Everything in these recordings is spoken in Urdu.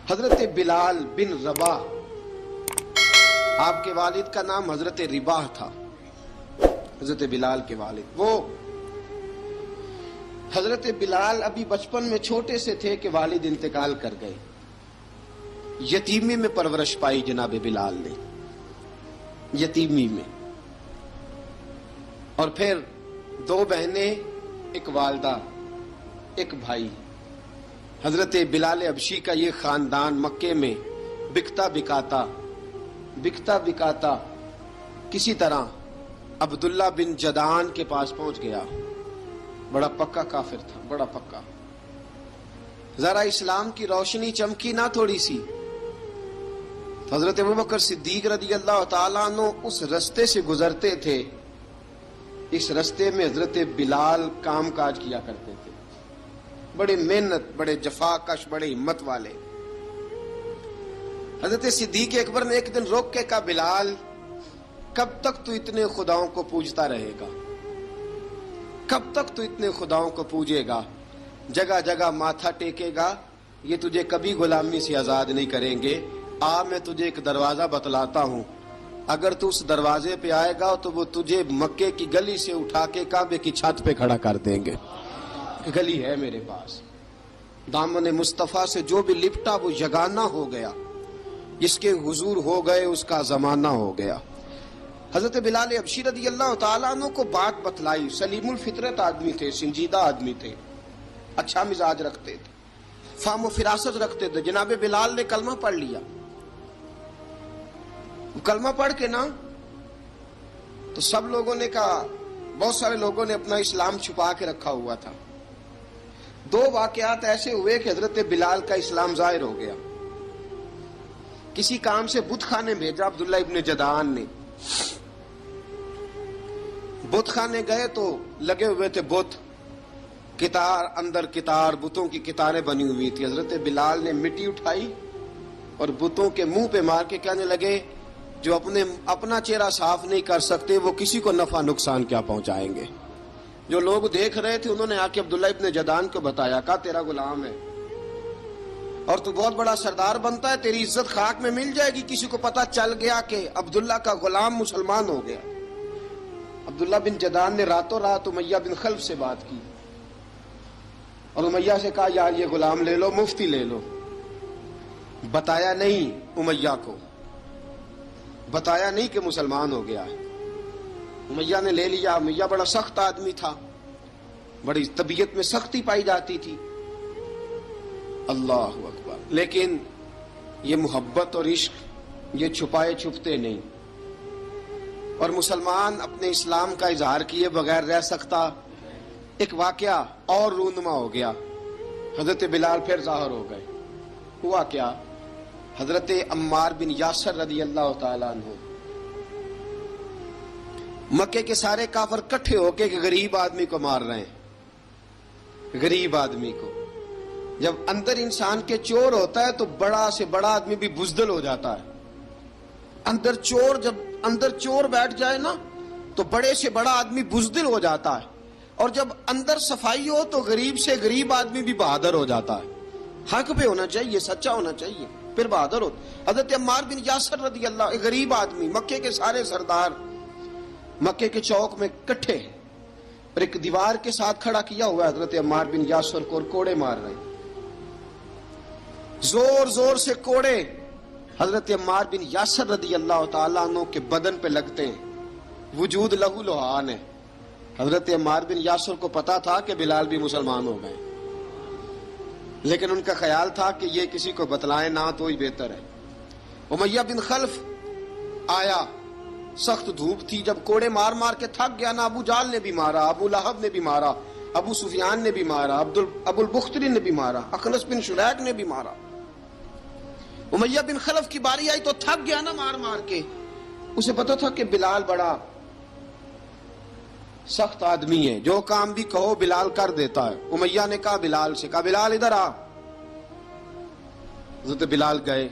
حضرت بلال بن رباح، آپ کے والد کا نام حضرت رباح تھا، حضرت بلال کے والد۔ وہ حضرت بلال ابھی بچپن میں چھوٹے سے تھے کہ والد انتقال کر گئے، یتیمی میں پرورش پائی جناب بلال نے، یتیمی میں، اور پھر دو بہنیں، ایک والدہ، ایک بھائی۔ حضرت بلال حبشی کا یہ خاندان مکے میں بکتا بکاتا کسی طرح عبداللہ بن جدعان کے پاس پہنچ گیا۔ بڑا پکا کافر تھا، بڑا پکا۔ ذرا اسلام کی روشنی چمکی نہ تھوڑی سی، حضرت ابوبکر صدیق رضی اللہ تعالیٰ عنہ اس رستے سے گزرتے تھے، اس رستے میں حضرت بلال کام کاج کیا کرتے تھے، بڑے محنت، بڑے جفاکش، بڑے ہمت والے۔ حضرت صدیق اکبر نے ایک دن روک کے کہا، بلال کب تک تو اتنے خداؤں کو پوجتا رہے گا؟ کب تک تو اتنے خداؤں کو پوجے گا، جگہ جگہ ماتھا ٹیکے گا؟ یہ تجھے کبھی غلامی سے آزاد نہیں کریں گے۔ میں تجھے ایک دروازہ بتلاتا ہوں، اگر تو اس دروازے پہ آئے گا تو وہ تجھے مکے کی گلی سے اٹھا کے کعبے کی چھت پہ کھڑا کر دیں گے۔ گلی ہے میرے پاس، دامن مصطفیٰ سے جو بھی لپٹا وہ یگانہ ہو گیا، جس کے حضور ہو گئے اس کا زمانہ ہو گیا۔ حضرت بلال حبشی رضی اللہ تعالیٰ عنہ کو بات بتلائی، سلیم الفطرت آدمی تھے، سنجیدہ آدمی تھے، اچھا مزاج رکھتے تھے، فہم و فراست رکھتے تھے۔ جناب بلال نے کلمہ پڑھ لیا، کلمہ پڑھ کے نا تو سب لوگوں نے کہا، بہت سارے لوگوں نے اپنا اسلام چھپا کے رکھا ہوا تھا۔ دو واقعات ایسے ہوئے کہ حضرت بلال کا اسلام ظاہر ہو گیا۔ کسی کام سے بت خانے بھیجا عبداللہ ابن جدعان نے، بت خانے گئے تو لگے ہوئے تھے بت، کتار اندر کتار، بتوں کی کتاریں بنی ہوئی تھی۔ حضرت بلال نے مٹی اٹھائی اور بتوں کے منہ پہ مار کے کہنے لگے، جو اپنا چہرہ صاف نہیں کر سکتے وہ کسی کو نفع نقصان کیا پہنچائیں گے۔ جو لوگ دیکھ رہے تھے انہوں نے آ کے عبداللہ ابن جدعان کو بتایا، کہا تیرا غلام ہے اور تو بہت بڑا سردار بنتا ہے، تیری عزت خاک میں مل جائے گی کسی کو پتہ چل گیا کہ عبداللہ کا غلام مسلمان ہو گیا۔ عبداللہ بن جدعان نے راتوں رات امیہ بن خلف سے بات کی اور امیہ سے کہا، یار یہ غلام لے لو، مفتی لے لو۔ بتایا نہیں امیہ کو، بتایا نہیں کہ مسلمان ہو گیا ہے۔ امیہ نے لے لیا۔ امیہ بڑا سخت آدمی تھا، بڑی طبیعت میں سختی پائی جاتی تھی، اللہ اکبر، لیکن یہ محبت اور عشق یہ چھپائے چھپتے نہیں، اور مسلمان اپنے اسلام کا اظہار کیے بغیر رہ سکتا۔ ایک واقعہ اور رونما ہو گیا، حضرت بلال پھر ظاہر ہو گئے۔ ہوا کیا؟ حضرت عمار بن یاسر رضی اللہ تعالیٰ عنہ، مکے کے سارے کافر کٹھے ہو کے ایک غریب آدمی کو مار رہے ہیں، غریب آدمی کو۔ جب اندر انسان کے چور ہوتا ہے تو بڑا سے بڑا آدمی بھی بزدل ہو جاتا ہے۔ جب اندر چور بیٹھ جائے نا تو بڑے سے بڑا آدمی بزدل ہو جاتا ہے، اور جب اندر صفائی ہو تو غریب سے غریب آدمی بھی بہادر ہو جاتا ہے۔ حق پہ ہونا چاہیے، سچا ہونا چاہیے، پھر بہادر ہو۔ حضرت عمار بن یاسر رضی اللہ، ایک غریب آدمی، مکے کے سارے سردار مکے کے چوک میں کٹھے ہیں اور ایک دیوار کے ساتھ کھڑا کیا ہوا ہے حضرت عمار بن یاسر کو، اور کوڑے مار رہے ہیں، زور زور سے کوڑے حضرت عمار بن یاسر رضی اللہ تعالیٰ عنہ کے بدن پہ لگتے ہیں، وجود لہو لہان ہے۔ حضرت عمار بن یاسر کو پتا تھا کہ بلال بھی مسلمان ہو گئے، لیکن ان کا خیال تھا کہ یہ کسی کو بتلائیں نہ تو ہی بہتر ہے۔ امیہ بن خلف آیا، سخت دھوپ تھی، جب کوڑے مار مار کے تھک گیا نا، ابو جال نے بھی مارا، ابو لہب نے بھی مارا، ابو سفیان نے بھی مارا، ابو البختری نے بھی مارا، اخنس بن شریک نے بھی مارا۔ امیہ بن خلف کی باری آئی تو تھک گیا نا مار مار کے، اسے پتا تھا کہ بلال بڑا سخت آدمی ہے، جو کام بھی کہو بلال کر دیتا ہے۔ امیہ نے کہا بلال سے، کہا بلال ادھر آ۔ حضرت بلال گئے،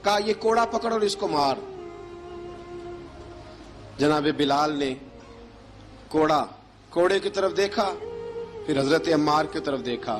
کہا یہ کوڑا پکڑ اور اس کو مار۔ جناب بلال نے کوڑے کی طرف دیکھا، پھر حضرت عمار کی طرف دیکھا،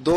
2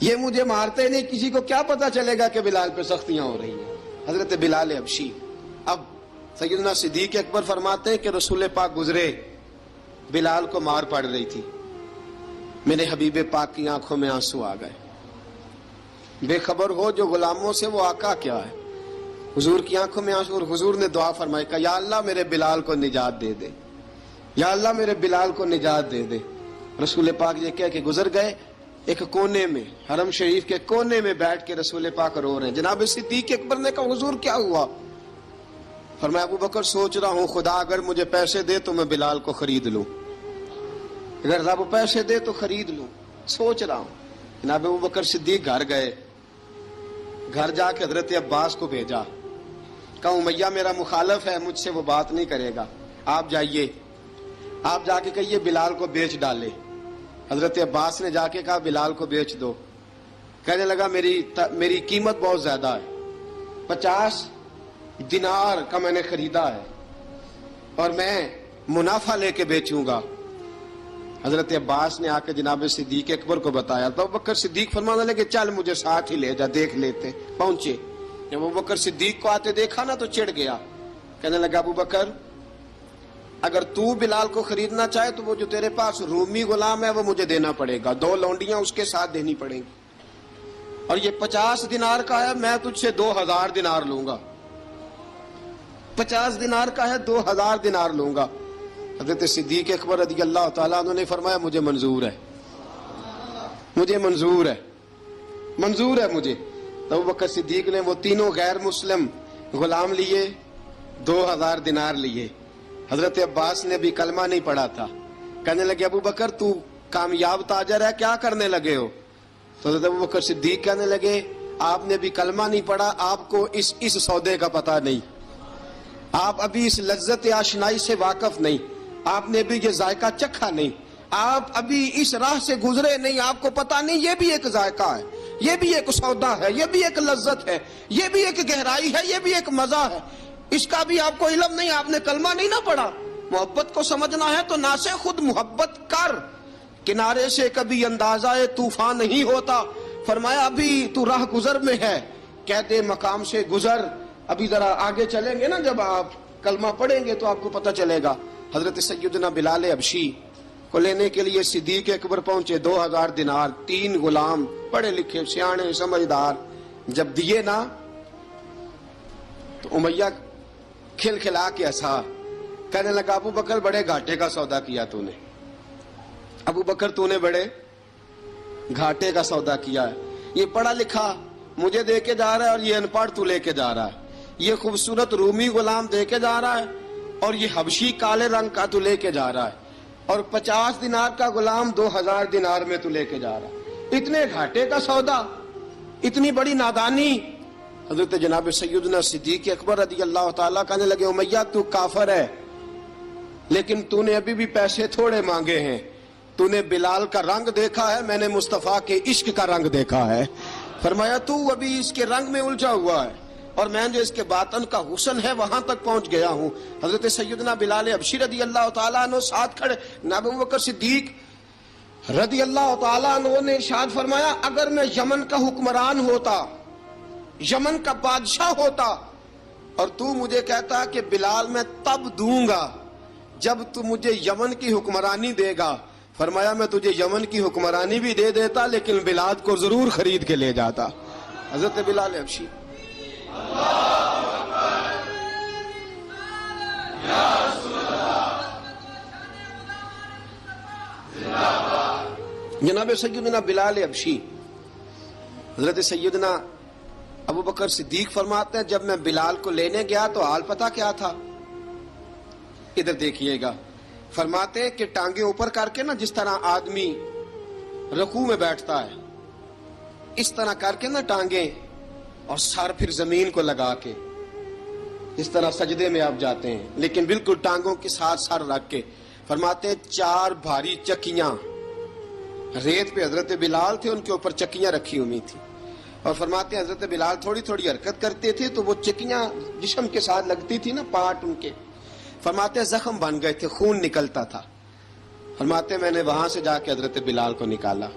یہ مجھے مارتے نہیں، کسی کو کیا پتا چلے گا کہ بلال پہ سختیاں ہو رہی ہیں. حضرت بلال حبشی. اب سیدنا صدیق اکبر فرماتے ہیں کہ رسول پاک گزرے، بلال کو مار پڑ رہی تھی، میرے حبیب پاک کی آنکھوں میں آنسو آ گئے. بے خبر ہو جو غلاموں سے وہ آقا کیا ہے. حضور کی آنکھوں میں آنسو، اور حضور نے دعا فرمائی کہ یا اللہ میرے بلال کو نجات دے دے، یا اللہ میرے بلال کو نجات دے دے. رسول پاک یہ کہہ کے گزر گئے. ایک کونے میں، حرم شریف کے کونے میں بیٹھ کے رسول پاک رو رہے ہیں. جناب صدیق اکبر نے کہا حضور کیا ہوا؟ فرمایا ابو بکر سوچ رہا ہوں خدا اگر مجھے پیسے دے تو میں بلال کو خرید لوں، اگر رب پیسے دے تو خرید لوں، سوچ رہا ہوں. جناب ابو بکر صدیق گھر گئے، گھر جا کے حضرت عباس کو بھیجا، کہا امیہ میرا مخالف ہے، مجھ سے وہ بات نہیں کرے گا، آپ جائیے، آپ جا کے کہیے بلال کو بیچ ڈالے. حضرت عباس نے جا کے کہا بلال کو بیچ دو. کہنے لگا میری قیمت بہت زیادہ ہے، 50 دینار کا میں نے خریدا ہے اور میں منافع لے کے بیچوں گا. حضرت عباس نے آ کے جناب صدیق اکبر کو بتایا تو ابو بکر صدیق فرمانے لگے چل مجھے ساتھ ہی لے جا، دیکھ لیتے. پہنچے، جب ابو بکر صدیق کو آتے دیکھا نا تو چڑ گیا. کہنے لگا ابو بکر اگر تو بلال کو خریدنا چاہے تو وہ جو تیرے پاس رومی غلام ہے وہ مجھے دینا پڑے گا، 2 لونڈیاں اس کے ساتھ دینی پڑیں گی، اور یہ 50 دینار کا ہے، میں تجھ سے 2000 دینار لوں گا. 50 دینار کا ہے، 2000 دینار لوں گا. حضرت صدیق اکبر رضی اللہ تعالیٰ عنہ نے فرمایا مجھے منظور ہے، مجھے منظور ہے، منظور ہے مجھے. تو ابو بکر صدیق نے وہ تینوں غیر مسلم غلام لیے، 2000 دینار لیے. حضرت عباس نے بھی کلمہ نہیں پڑھا تھا. کہنے لگے ابو بکر تو کامیاب تاجر ہے، کیا کرنے لگے ہو؟ تو حضرت ابو بکر صدیق کہنے لگے آپ نے بھی کلمہ نہیں پڑھا، آپ کو اس سودے کا پتہ نہیں، آپ ابھی اس لذت آشنائی سے واقف نہیں، آپ نے بھی یہ ذائقہ چکھا نہیں، آپ ابھی اس راہ سے گزرے نہیں، آپ کو پتہ نہیں یہ بھی ایک ذائقہ ہے، یہ بھی ایک سودا ہے، یہ بھی ایک لذت ہے، یہ بھی ایک گہرائی ہے، یہ بھی ایک مزہ ہے، اس کا بھی آپ کو علم نہیں، آپ نے کلمہ نہیں نہ پڑھا. محبت کو سمجھنا ہے تو نہ سے خود محبت کر، کنارے سے کبھی اندازہ طوفان نہیں ہوتا. فرمایا ابھی تو راہ گزر میں ہے، قید مقام سے گزر، ابھی ذرا آگے چلیں گے نا، جب آپ کلمہ پڑھیں گے تو آپ کو پتہ چلے گا. حضرت سیدنا بلال حبشی کو لینے کے لیے صدیق اکبر پہنچے، 2000 دینار، 3 غلام پڑھے لکھے سیانے سمجھدار. جب دیے نا تو امیہ کھل کھلا کے ہنسا. کہنے لگا ابو بکر بڑے گھاٹے کا سودا کیا تو نے، ابو بکر تو نے بڑے گھاٹے کا سودا کیا ہے. یہ پڑھا لکھا مجھے دے کے جا رہا ہے اور یہ ان پڑھ تو لے کے جا رہا ہے، یہ خوبصورت رومی غلام دے کے جا رہا ہے اور یہ حبشی کالے رنگ کا تو لے کے جا رہا ہے، اور 50 دینار کا غلام 2000 دینار میں تو لے کے جا رہا ہے. اتنے گھاٹے کا سودا، اتنی بڑی نادانی. حضرت جناب سیدنا صدیق اکبر رضی اللہ تعالیٰ کہنے لگے امیہ تو کافر ہے، لیکن تو نے ابھی بھی پیسے تھوڑے مانگے ہیں، تو نے بلال کا رنگ دیکھا ہے، میں نے مصطفیٰ کے عشق کا رنگ دیکھا ہے. فرمایا تو ابھی اس کے رنگ میں الجھا ہوا ہے اور میں جو اس کے باطن کا حسن ہے وہاں تک پہنچ گیا ہوں. حضرت سیدنا بلال حبشی رضی اللہ تعالیٰ عنہ ساتھ کھڑے. جناب ابو بکر صدیق رضی اللہ تعالیٰ عنہ نے ارشاد فرمایا اگر میں یمن کا حکمران ہوتا، یمن کا بادشاہ ہوتا، اور تو مجھے کہتا کہ بلال میں تب دوں گا جب تو مجھے یمن کی حکمرانی دے گا، فرمایا میں تجھے یمن کی حکمرانی بھی دے دیتا لیکن بلال کو ضرور خرید کے لے جاتا. حضرت بلال حبشی. جناب سیدنا بلال حبشی. حضرت سیدنا ابو بکر صدیق فرماتے ہیں جب میں بلال کو لینے گیا تو حال پتہ کیا تھا؟ ادھر دیکھیے گا. فرماتے ہیں کہ ٹانگیں اوپر کر کے نا جس طرح آدمی رکوع میں بیٹھتا ہے اس طرح کر کے نا ٹانگیں، اور سر پھر زمین کو لگا کے اس طرح سجدے میں آپ جاتے ہیں، لیکن بالکل ٹانگوں کے ساتھ سر رکھ کے. فرماتے ہیں 4 بھاری چکیاں ریت پہ حضرت بلال تھے، ان کے اوپر چکیاں رکھی ہوئی تھی، اور فرماتے ہیں حضرت بلال تھوڑی تھوڑی حرکت کرتے تھے تو وہ چکیاں جسم کے ساتھ لگتی تھی نا، پارٹ ان کے. فرماتے ہیں زخم بن گئے تھے، خون نکلتا تھا. فرماتے ہیں میں نے وہاں سے جا کے حضرت بلال کو نکالا،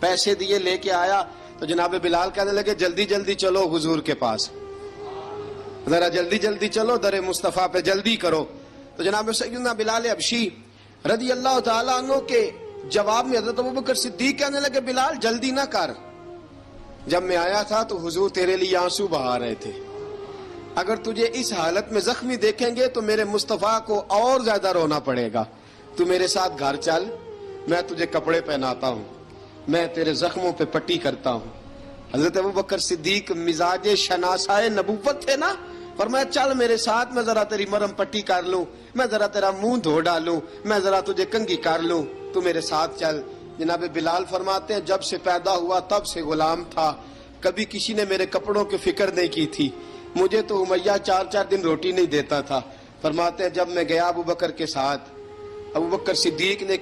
پیسے دیے لے کے آیا تو جناب بلال کہنے لگے جلدی جلدی چلو حضور کے پاس، ذرا جلدی جلدی چلو، در مصطفیٰ پہ جلدی کرو۔ تو جناب سیدنا بلال حبشی رضی اللہ تعالیٰ عنہ کے جواب میں حضرت ابوبکر صدیق کہنے لگے بلال جلدی نہ کر، جب میں آیا تھا تو حضور تیرے لیے آنسو بہا رہے تھے، اگر تجھے اس حالت میں زخمی دیکھیں گے تو میرے مصطفیٰ کو اور زیادہ رونا پڑے گا، تو میرے ساتھ گھر چل، میں تجھے کپڑے پہناتا ہوں، میں تیرے زخموں پہ پٹی کرتا ہوں۔ حضرت ابوبکر صدیق مزاج شناسائے نبوت تھے نا، فرمایا چل میرے ساتھ، میں ذرا تیری مرم پٹی کر لوں، میں ذرا تیرا منہ دھو ڈالوں، میں ذرا تجھے کنگھی کر لوں، تو میرے ساتھ چل۔ جناب بلال فرماتے ہیں جب سے پیدا ہوا تب سے غلام تھا، کبھی کسی نے میرے کپڑوں کی فکر نہیں کی تھی، مجھے تو امیہ 4 دن روٹی نہیں دیتا تھا۔ فرماتے ہیں جب میں گیا ابوبکر کے ساتھ، ابوبکر صدیق نے